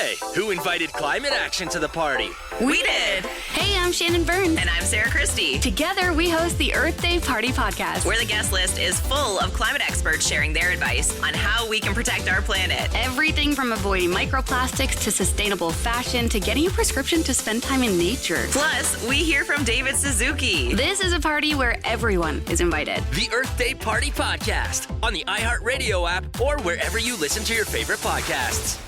Hey, who invited climate action to the party? We did. Hey, I'm Shannon Burns. And I'm Sarah Christie. Together, we host the Earth Day Party podcast, where the guest list is full of climate experts sharing their advice on how we can protect our planet. Everything from avoiding microplastics to sustainable fashion to getting a prescription to spend time in nature. Plus, we hear from David Suzuki. This is a party where everyone is invited. The Earth Day Party podcast on the iHeartRadio app or wherever you listen to your favorite podcasts.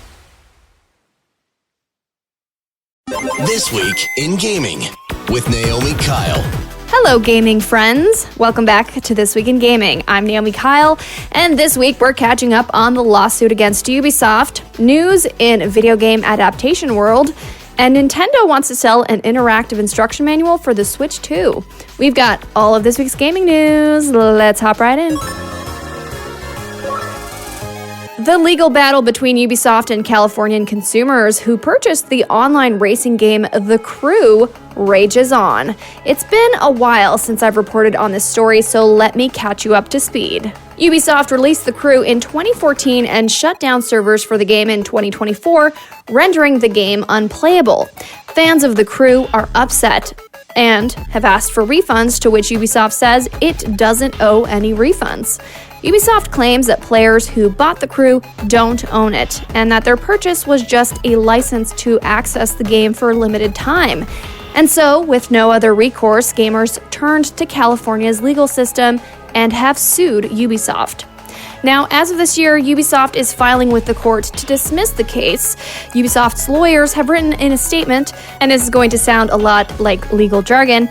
This week in gaming with Naomi Kyle. Hello, gaming friends. Welcome back to This Week in Gaming. I'm Naomi Kyle, and this week we're catching up on the lawsuit against Ubisoft, news in video game adaptation world, and Nintendo wants to sell an interactive instruction manual for the Switch 2. We've got all of this week's gaming news. Let's hop right in. The legal battle between Ubisoft and Californian consumers who purchased the online racing game The Crew rages on. It's been a while since I've reported on this story, so let me catch you up to speed. Ubisoft released The Crew in 2014 and shut down servers for the game in 2024, rendering the game unplayable. Fans of The Crew are upset and have asked for refunds, to which Ubisoft says it doesn't owe any refunds. Ubisoft claims that players who bought The Crew don't own it, and that their purchase was just a license to access the game for a limited time. And so, with no other recourse, gamers turned to California's legal system and have sued Ubisoft. Now, as of this year, Ubisoft is filing with the court to dismiss the case. Ubisoft's lawyers have written in a statement, and this is going to sound a lot like legal jargon.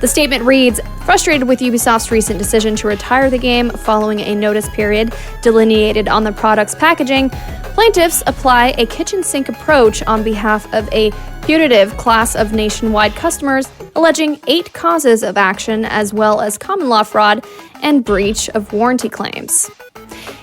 The statement reads, frustrated with Ubisoft's recent decision to retire the game following a notice period delineated on the product's packaging, plaintiffs apply a kitchen sink approach on behalf of a putative class of nationwide customers, alleging 8 causes of action as well as common law fraud and breach of warranty claims.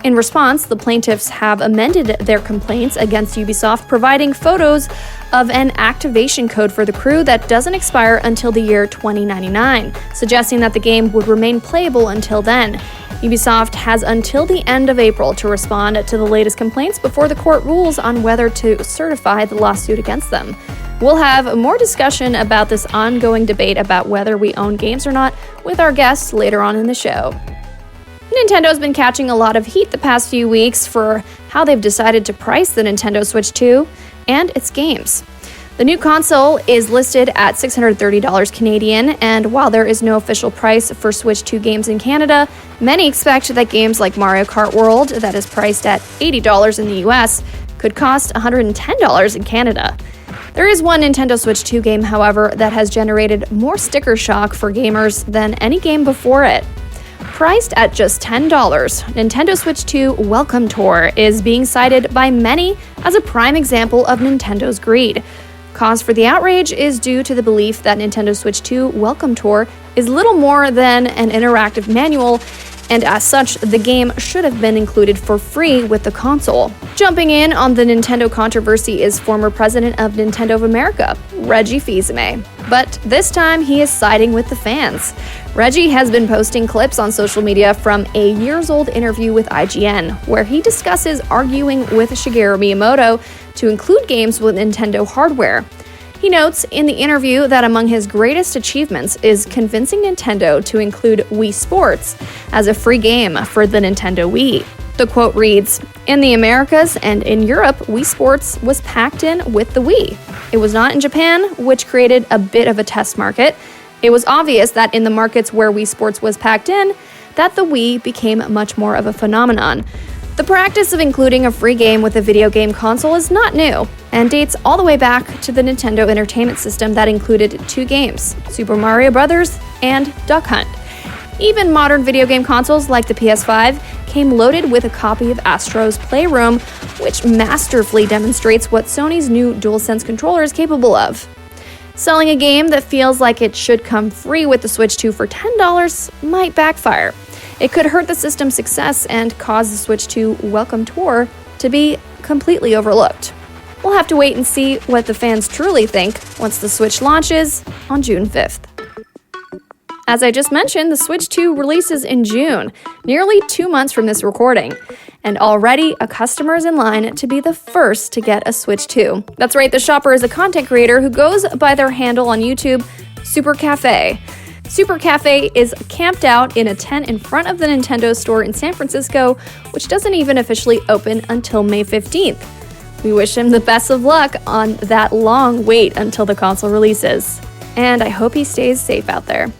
In response, the plaintiffs have amended their complaints against Ubisoft, providing photos of an activation code for The Crew that doesn't expire until the year 2099, suggesting that the game would remain playable until then. Ubisoft has until the end of April to respond to the latest complaints before the court rules on whether to certify the lawsuit against them. We'll have more discussion about this ongoing debate about whether we own games or not with our guests later on in the show. Nintendo's been catching a lot of heat the past few weeks for how they've decided to price the Nintendo Switch 2 and its games. The new console is listed at $630 Canadian, and while there is no official price for Switch 2 games in Canada, many expect that games like Mario Kart World, that is priced at $80 in the US, could cost $110 in Canada. There is one Nintendo Switch 2 game, however, that has generated more sticker shock for gamers than any game before it. Priced at just $10, Nintendo Switch 2 Welcome Tour is being cited by many as a prime example of Nintendo's greed. Cause for the outrage is due to the belief that Nintendo Switch 2 Welcome Tour is little more than an interactive manual, and as such, the game should have been included for free with the console. Jumping in on the Nintendo controversy is former president of Nintendo of America, Reggie Fils-Aimé. But this time, he is siding with the fans. Reggie has been posting clips on social media from a years-old interview with IGN, where he discusses arguing with Shigeru Miyamoto to include games with Nintendo hardware. He notes in the interview that among his greatest achievements is convincing Nintendo to include Wii Sports as a free game for the Nintendo Wii. The quote reads, "In the Americas and in Europe, Wii Sports was packed in with the Wii. It was not in Japan, which created a bit of a test market. It was obvious that in the markets where Wii Sports was packed in, that the Wii became much more of a phenomenon. The practice of including a free game with a video game console is not new, and dates all the way back to the Nintendo Entertainment System that included 2 games, Super Mario Bros. And Duck Hunt. Even modern video game consoles like the PS5 came loaded with a copy of Astro's Playroom, which masterfully demonstrates what Sony's new DualSense controller is capable of. Selling a game that feels like it should come free with the Switch 2 for $10 might backfire. It could hurt the system's success and cause the Switch 2 Welcome Tour to be completely overlooked. We'll have to wait and see what the fans truly think once the Switch launches on June 5th. As I just mentioned, the Switch 2 releases in June, nearly 2 months from this recording. And already, a customer is in line to be the first to get a Switch 2. That's right, the shopper is a content creator who goes by their handle on YouTube, Super Cafe. Super Cafe is camped out in a tent in front of the Nintendo store in San Francisco, which doesn't even officially open until May 15th. We wish him the best of luck on that long wait until the console releases. And I hope he stays safe out there.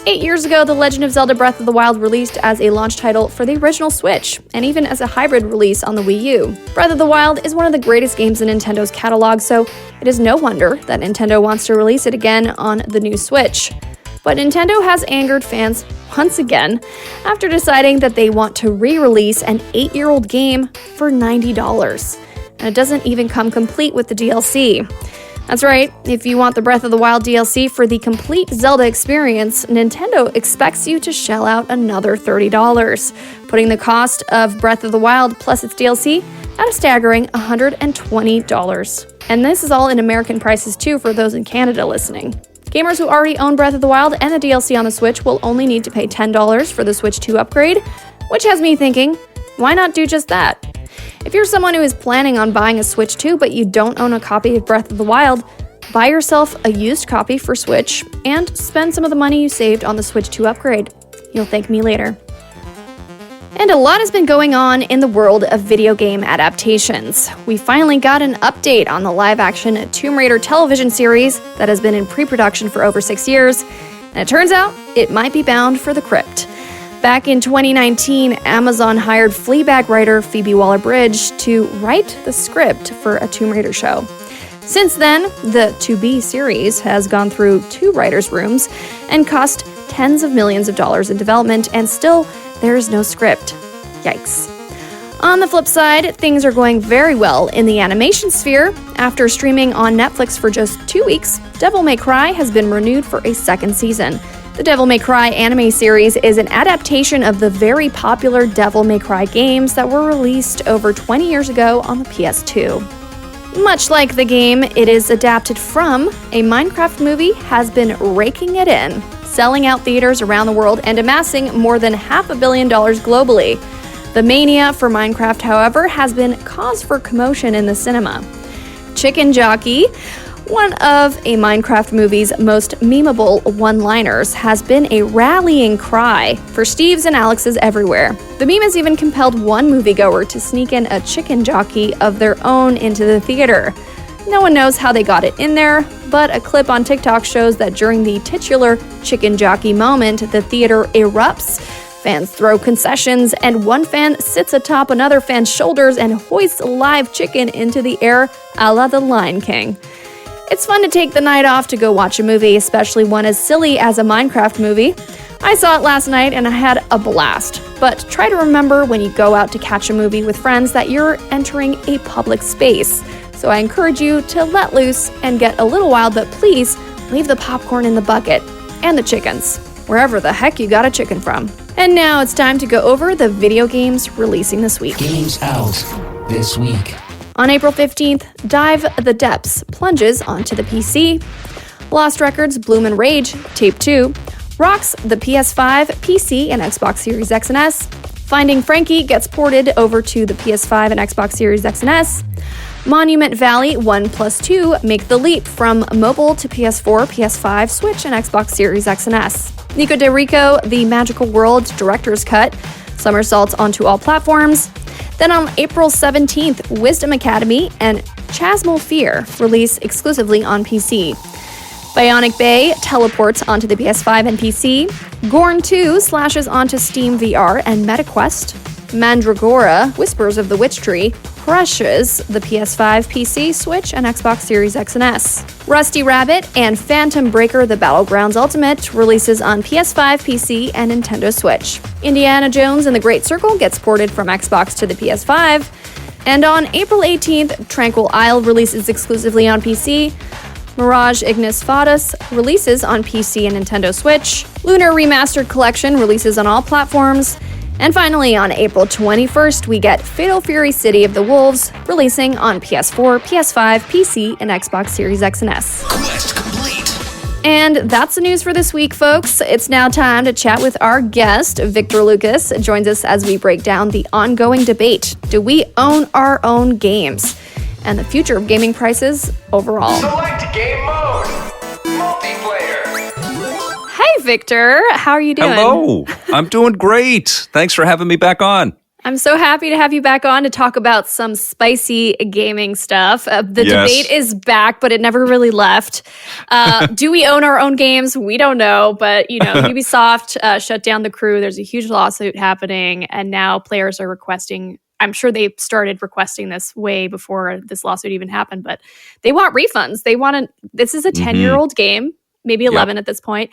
8 years ago, The Legend of Zelda Breath of the Wild released as a launch title for the original Switch, and even as a hybrid release on the Wii U. Breath of the Wild is one of the greatest games in Nintendo's catalog, so it is no wonder that Nintendo wants to release it again on the new Switch. But Nintendo has angered fans once again after deciding that they want to re-release an 8-year-old game for $90. And it doesn't even come complete with the DLC. That's right, if you want the Breath of the Wild DLC for the complete Zelda experience, Nintendo expects you to shell out another $30, putting the cost of Breath of the Wild plus its DLC at a staggering $120. And this is all in American prices too for those in Canada listening. Gamers who already own Breath of the Wild and the DLC on the Switch will only need to pay $10 for the Switch 2 upgrade, which has me thinking, why not do just that? If you're someone who is planning on buying a Switch 2 but you don't own a copy of Breath of the Wild, buy yourself a used copy for Switch and spend some of the money you saved on the Switch 2 upgrade. You'll thank me later. And a lot has been going on in the world of video game adaptations. We finally got an update on the live-action Tomb Raider television series that has been in pre-production for over 6 years, and it turns out it might be bound for the crypt. Back in 2019, Amazon hired Fleabag writer Phoebe Waller-Bridge to write the script for a Tomb Raider show. Since then, the To Be series has gone through 2 writers' rooms and cost tens of millions of dollars in development, and still, there is no script. Yikes. On the flip side, things are going very well in the animation sphere. After streaming on Netflix for just 2 weeks, Devil May Cry has been renewed for a second season. The Devil May Cry anime series is an adaptation of the very popular Devil May Cry games that were released over 20 years ago on the PS2. Much like the game it is adapted from, a Minecraft movie has been raking it in, selling out theaters around the world and amassing more than $500 million globally. The mania for Minecraft, however, has been cause for commotion in the cinema. Chicken Jockey, one of a Minecraft movie's most memeable one-liners, has been a rallying cry for Steves and Alexes everywhere. The meme has even compelled one moviegoer to sneak in a chicken jockey of their own into the theater. No one knows how they got it in there, but a clip on TikTok shows that during the titular chicken jockey moment, the theater erupts. Fans throw concessions, and one fan sits atop another fan's shoulders and hoists a live chicken into the air a la The Lion King. It's fun to take the night off to go watch a movie, especially one as silly as a Minecraft movie. I saw it last night and I had a blast. But try to remember when you go out to catch a movie with friends that you're entering a public space. So I encourage you to let loose and get a little wild, but please leave the popcorn in the bucket and the chickens, wherever the heck you got a chicken from. And now it's time to go over the video games releasing this week. Games out this week. On April 15th, Dive the Depths plunges onto the PC. Lost Records Bloom and Rage Tape 2 rocks the PS5, PC, and Xbox Series X and S. Finding Frankie gets ported over to the PS5 and Xbox Series X and S. Monument Valley 1+2 make the leap from mobile to PS4, PS5, Switch, and Xbox Series X and S. Nico de Rico, The Magical World Director's Cut somersaults onto all platforms. Then on April 17th, Wisdom Academy and Chasmal Fear release exclusively on PC. Bionic Bay teleports onto the PS5 and PC. Gorn 2 slashes onto Steam VR and MetaQuest. Mandragora, Whispers of the Witch Tree, crushes the PS5, PC, Switch, and Xbox Series X and S. Rusty Rabbit and Phantom Breaker The Battlegrounds Ultimate releases on PS5, PC, and Nintendo Switch. Indiana Jones and the Great Circle gets ported from Xbox to the PS5. And on April 18th, Tranquil Isle releases exclusively on PC. Mirage Ignis Fatuus releases on PC and Nintendo Switch. Lunar Remastered Collection releases on all platforms. And finally, on April 21st, we get Fatal Fury City of the Wolves, releasing on PS4, PS5, PC, and Xbox Series X and S. Quest complete. And that's the news for this week, folks. It's now time to chat with our guest. Victor Lucas joins us as we break down the ongoing debate. Do we own our own games? And the future of gaming prices overall. Select game mode. Multiplayer. Hey, Victor. How are you doing? Hello. I'm doing great. Thanks for having me back on. I'm so happy to have you back on to talk about some spicy gaming stuff. The debate is back, but it never really left. Do we own our own games? We don't know, but Ubisoft shut down The Crew. There's a huge lawsuit happening, and now players are requesting. I'm sure they started requesting this way before this lawsuit even happened, but they want refunds. This is a 10-year-old game, maybe 11 at this point.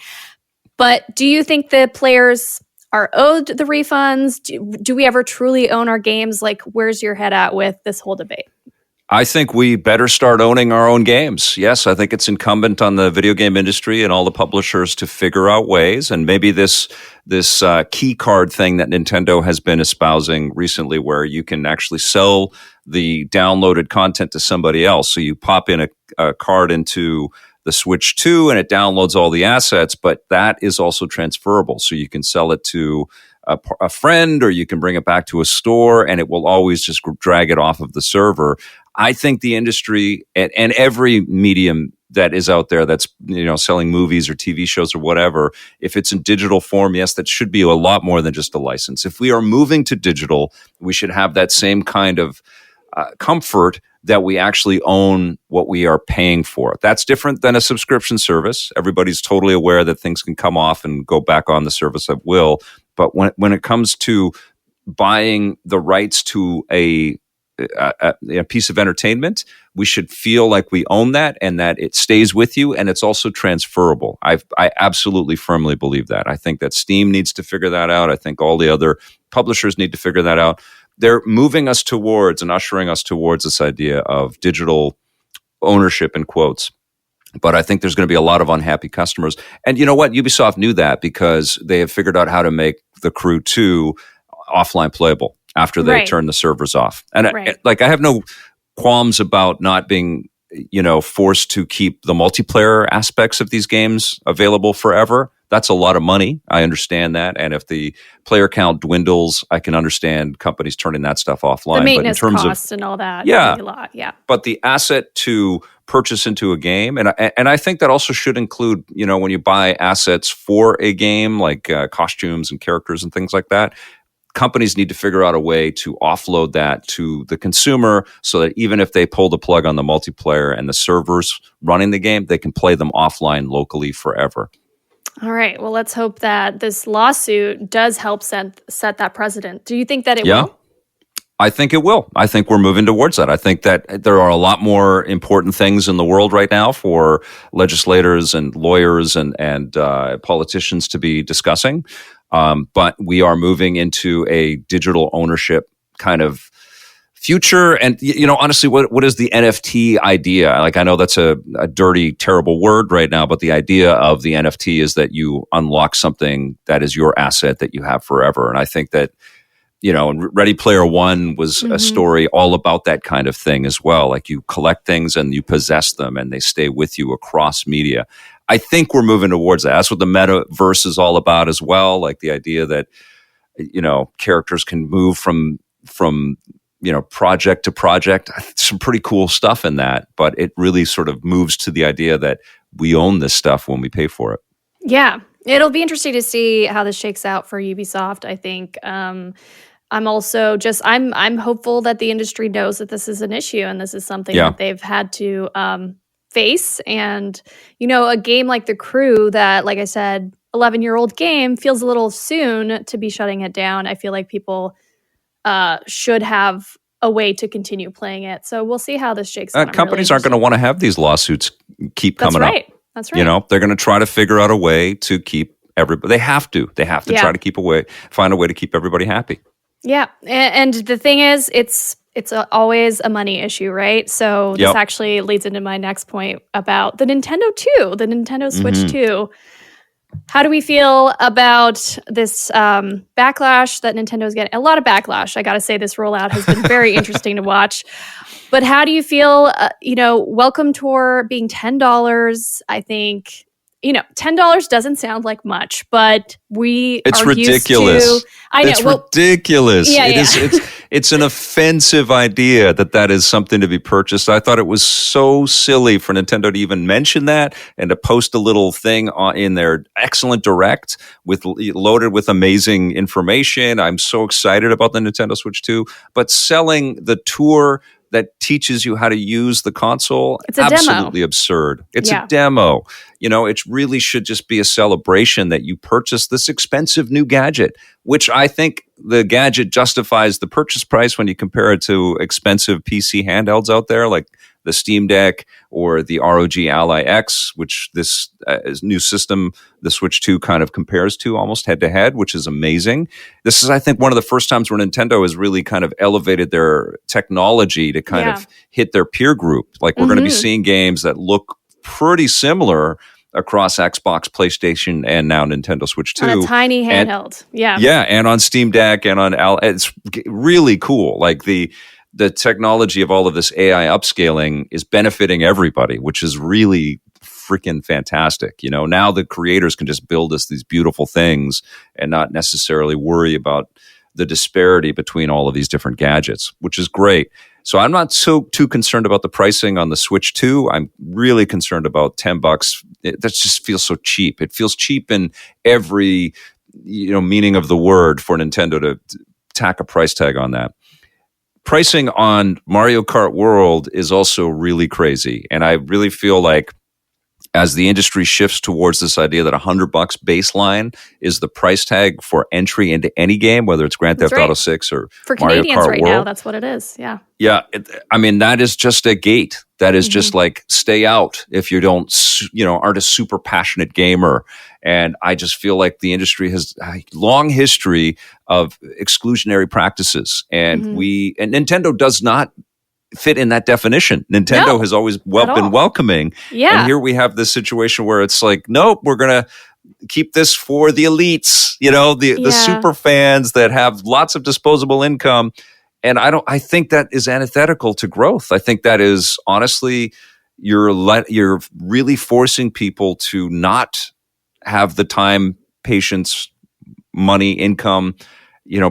But do you think the players are owed the refunds? Do we ever truly own our games? Like, where's your head at with this whole debate? I think we better start owning our own games. Yes, I think it's incumbent on the video game industry and all the publishers to figure out ways. And maybe this key card thing that Nintendo has been espousing recently, where you can actually sell the downloaded content to somebody else. So you pop in a card into the Switch 2 and it downloads all the assets, but that is also transferable. So you can sell it to a friend, or you can bring it back to a store, and it will always just drag it off of the server. I think the industry and every medium that is out there that's selling movies or TV shows or whatever, if it's in digital form, yes, that should be a lot more than just a license. If we are moving to digital, we should have that same kind of comfort that we actually own what we are paying for. That's different than a subscription service. Everybody's totally aware that things can come off and go back on the service at will. But when it comes to buying the rights to a piece of entertainment, we should feel like we own that and that it stays with you, and it's also transferable. I absolutely firmly believe that. I think that Steam needs to figure that out. I think all the other publishers need to figure that out. They're moving us towards and ushering us towards this idea of digital ownership, in quotes. But I think there's going to be a lot of unhappy customers. And you know what? Ubisoft knew that because they have figured out how to make The Crew 2 offline playable after they turn the servers off. And I have no qualms about not being, forced to keep the multiplayer aspects of these games available forever. That's a lot of money. I understand that. And if the player count dwindles, I can understand companies turning that stuff offline. The maintenance but in terms costs and all that. Yeah. A lot, yeah. But the asset to purchase into a game, and I think that also should include, when you buy assets for a game, like costumes and characters and things like that, companies need to figure out a way to offload that to the consumer so that even if they pull the plug on the multiplayer and the servers running the game, they can play them offline locally forever. All right. Well, let's hope that this lawsuit does help set that precedent. Do you think that it will? I think it will. I think we're moving towards that. I think that there are a lot more important things in the world right now for legislators and lawyers and politicians to be discussing. But we are moving into a digital ownership kind of future. And, honestly, what is the NFT idea? Like, I know that's a dirty, terrible word right now, but the idea of the NFT is that you unlock something that is your asset that you have forever. And I think that, Ready Player One was a story all about that kind of thing as well. Like, you collect things and you possess them and they stay with you across media. I think we're moving towards that. That's what the metaverse is all about as well. Like the idea that, characters can move from project to project. Some pretty cool stuff in that, but it really sort of moves to the idea that we own this stuff when we pay for it. Yeah. It'll be interesting to see how this shakes out for Ubisoft. I think I'm also I'm hopeful that the industry knows that this is an issue and this is something that they've had to face. And, a game like The Crew that, like I said, 11-year-old game feels a little soon to be shutting it down. I feel like people should have a way to continue playing it. So we'll see how this shakes out. Companies aren't going to want to have these lawsuits keep coming up. That's right. They're going to try to figure out a way to keep everybody. They have to try to find a way to keep everybody happy. Yeah. And the thing is, it's always a money issue, right? So this actually leads into my next point about the Nintendo 2, the Nintendo Switch 2. How do we feel about this backlash that Nintendo is getting? A lot of backlash. I got to say, this rollout has been very interesting to watch. But how do you feel, Welcome Tour being $10? I think $10 doesn't sound like much, but it's are ridiculous. used to. I know. It's ridiculous. Yeah, It's an offensive idea that is something to be purchased. I thought it was so silly for Nintendo to even mention that and to post a little thing in their excellent Direct loaded with amazing information. I'm so excited about the Nintendo Switch 2, but selling the tour that teaches you how to use the console, it's a absolutely demo. Absurd. It's a demo. It really should just be a celebration that you purchased this expensive new gadget, which I think the gadget justifies the purchase price when you compare it to expensive PC handhelds out there like the Steam Deck or the ROG Ally X, which this new system, the Switch 2, kind of compares to almost head to head, which is amazing. This is, I think, one of the first times where Nintendo has really kind of elevated their technology to kind of hit their peer group. Like we're going to be seeing games that look pretty similar across Xbox, PlayStation, and now Nintendo Switch 2. On a tiny handheld. Yeah, and on Steam Deck and on it's really cool. Like the technology of all of this AI upscaling is benefiting everybody, which is really freaking fantastic. Now the creators can just build us these beautiful things and not necessarily worry about the disparity between all of these different gadgets, which is great. So I'm not too concerned about the pricing on the Switch 2. I'm really concerned about $10. That just feels so cheap. It feels cheap in every meaning of the word for Nintendo to tack a price tag on that. Pricing on Mario Kart World is also really crazy. And I really feel like as the industry shifts towards this idea that $100 baseline is the price tag for entry into any game, whether it's Grand Theft Auto 6 or for Mario Canadians Kart right World. now, that's what it is. Yeah. Yeah. That is just a gate. That is just like, stay out if you aren't a super passionate gamer. And I just feel like the industry has a long history of exclusionary practices. And and Nintendo does not fit in that definition. Nintendo has always been welcoming. Yeah. And here we have this situation where it's like, nope, we're going to keep this for the elites, the super fans that have lots of disposable income. And I think that is antithetical to growth. I think that is honestly, you're really forcing people to not have the time, patience, money, income,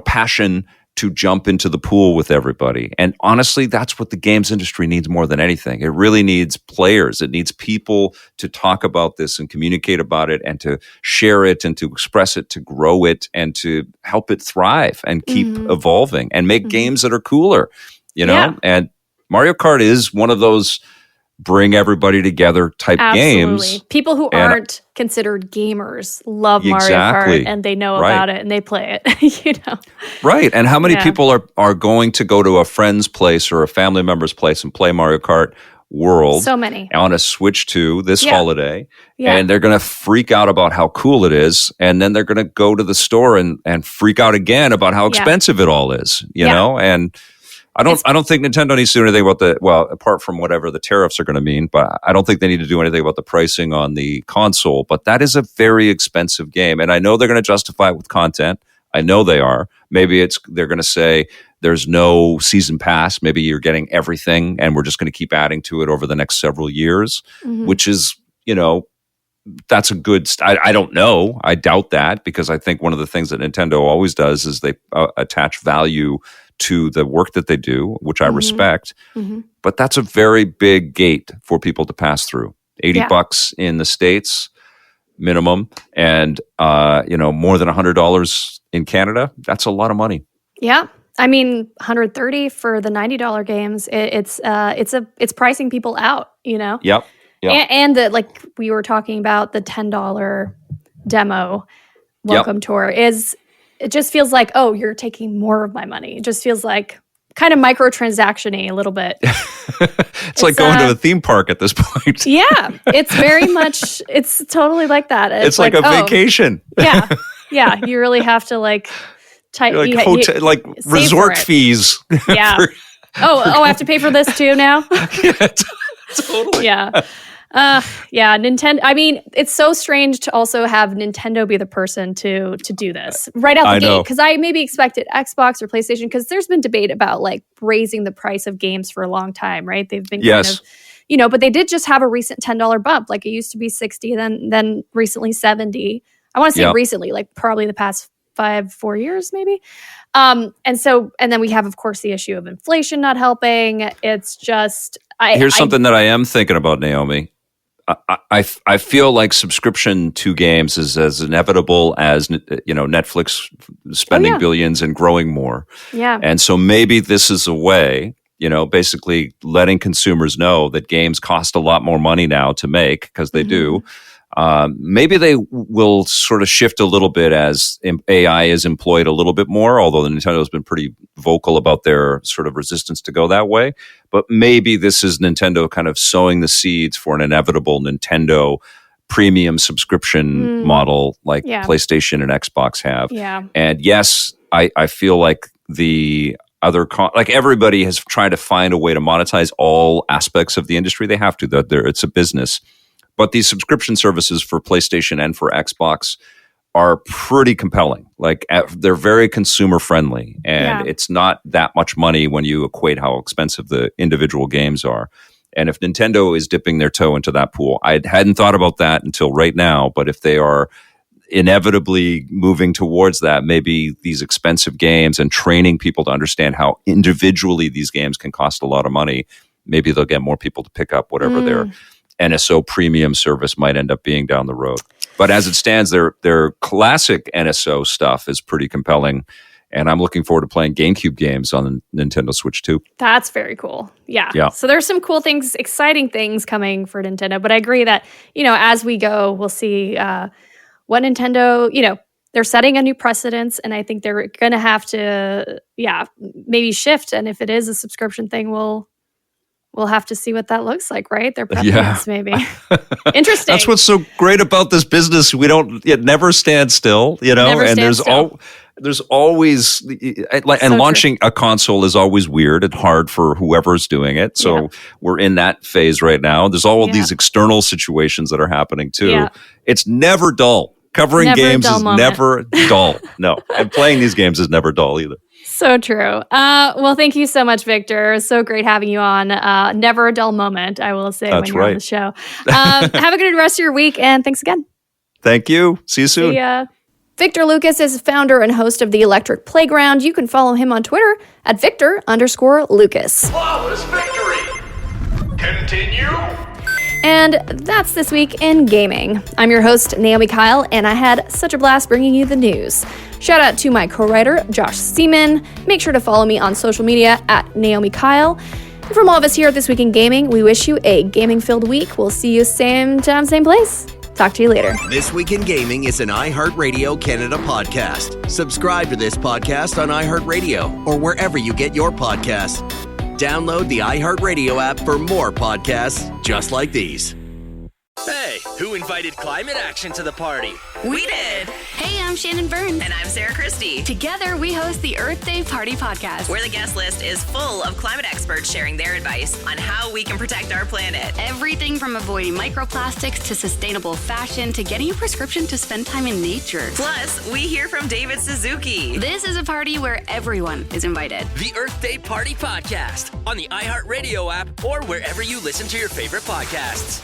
passion to jump into the pool with everybody. And honestly, that's what the games industry needs more than anything. It really needs players. It needs people to talk about this and communicate about it and to share it and to express it, to grow it and to help it thrive and keep evolving and make games that are cooler, And Mario Kart is one of those bring everybody together type games. People who aren't considered gamers love Mario Kart and they know about it and they play it, Right. And how many people are going to go to a friend's place or a family member's place and play Mario Kart World? So many. On a Switch 2 this holiday. Yeah. And they're going to freak out about how cool it is. And then they're going to go to the store and freak out again about how expensive it all is, know? And I don't think Nintendo needs to do anything about apart from whatever the tariffs are going to mean, but I don't think they need to do anything about the pricing on the console. But that is a very expensive game. And I know they're going to justify it with content. I know they are. Maybe they're going to say there's no season pass. Maybe you're getting everything and we're just going to keep adding to it over the next several years, which is, that's a good, I don't know. I doubt that because I think one of the things that Nintendo always does is they attach value to the work that they do, which I respect. But that's a very big gate for people to pass through. $80 in the States minimum, and more than $100 in Canada. That's a lot of money. Yeah. I mean, $130 for the $90 games. It's pricing people out, Yep. And like we were talking about, the $10 demo welcome tour it just feels like, oh, you're taking more of my money. It just feels like kind of microtransaction-y a little bit. it's like going to a theme park at this point. Yeah, it's very much, it's totally like that. It's like a vacation. Yeah, you really have to resort fees. Yeah. I have to pay for this too now? Yeah, totally. Yeah. Nintendo. I mean, it's so strange to also have Nintendo be the person to do this right out the gate. Because I maybe expected Xbox or PlayStation, because there's been debate about like raising the price of games for a long time, right? They've been kind of, but they did just have a recent $10 bump. Like it used to be 60, then recently 70. I want to say recently, like probably the past 4 years, maybe. And then we have, of course, the issue of inflation not helping. It's just, here's something that I am thinking about, Naomi. I feel like subscription to games is as inevitable as Netflix spending billions and growing more. Yeah. And so maybe this is a way, basically letting consumers know that games cost a lot more money now to make, because they do. Maybe they will sort of shift a little bit as AI is employed a little bit more, although Nintendo has been pretty vocal about their sort of resistance to go that way. But maybe this is Nintendo kind of sowing the seeds for an inevitable Nintendo premium subscription model like PlayStation and Xbox have. Yeah. And yes, I feel like the other like everybody has tried to find a way to monetize all aspects of the industry. They have to. It's a business. But these subscription services for PlayStation and for Xbox are pretty compelling. Like they're very consumer friendly, and it's not that much money when you equate how expensive the individual games are. And if Nintendo is dipping their toe into that pool, I hadn't thought about that until right now. But if they are inevitably moving towards that, maybe these expensive games and training people to understand how individually these games can cost a lot of money, maybe they'll get more people to pick up whatever their NSO premium service might end up being down the road. But as it stands, their classic NSO stuff is pretty compelling, and I'm looking forward to playing GameCube games on the Nintendo Switch too. That's very cool. Yeah. So there's some cool things, exciting things coming for Nintendo. But I agree that, as we go, we'll see what Nintendo, they're setting a new precedence, and I think they're going to have to, maybe shift. And if it is a subscription thing, we'll have to see what that looks like, right? Their preference, maybe. Interesting. That's what's so great about this business. It never stands still, there's always, launching a console is always weird and hard for whoever's doing it. So we're in that phase right now. There's all of these external situations that are happening too. Yeah. It's never dull. Covering games is never dull. No. And playing these games is never dull either. So true. Well, thank you so much, Victor. So great having you on. Never a dull moment, I will say, when you're on the show. Have a good rest of your week, and thanks again. Thank you. See you soon. See ya. Victor Lucas is founder and host of The Electric Playground. You can follow him on Twitter at Victor_Lucas. Flawless victory! Continue! And that's this week in gaming. I'm your host, Naomi Kyle, and I had such a blast bringing you the news. Shout out to my co-writer, Josh Seaman. Make sure to follow me on social media at Naomi Kyle. And from all of us here at This Week in Gaming, we wish you a gaming-filled week. We'll see you same time, same place. Talk to you later. This Week in Gaming is an iHeartRadio Canada podcast. Subscribe to this podcast on iHeartRadio or wherever you get your podcasts. Download the iHeartRadio app for more podcasts just like these. Hey, who invited climate action to the party? We did. Hey, I'm Shannon Burns. And I'm Sarah Christie. Together, we host the Earth Day Party podcast, where the guest list is full of climate experts sharing their advice on how we can protect our planet. Everything from avoiding microplastics to sustainable fashion to getting a prescription to spend time in nature. Plus, we hear from David Suzuki. This is a party where everyone is invited. The Earth Day Party podcast on the iHeartRadio app or wherever you listen to your favorite podcasts.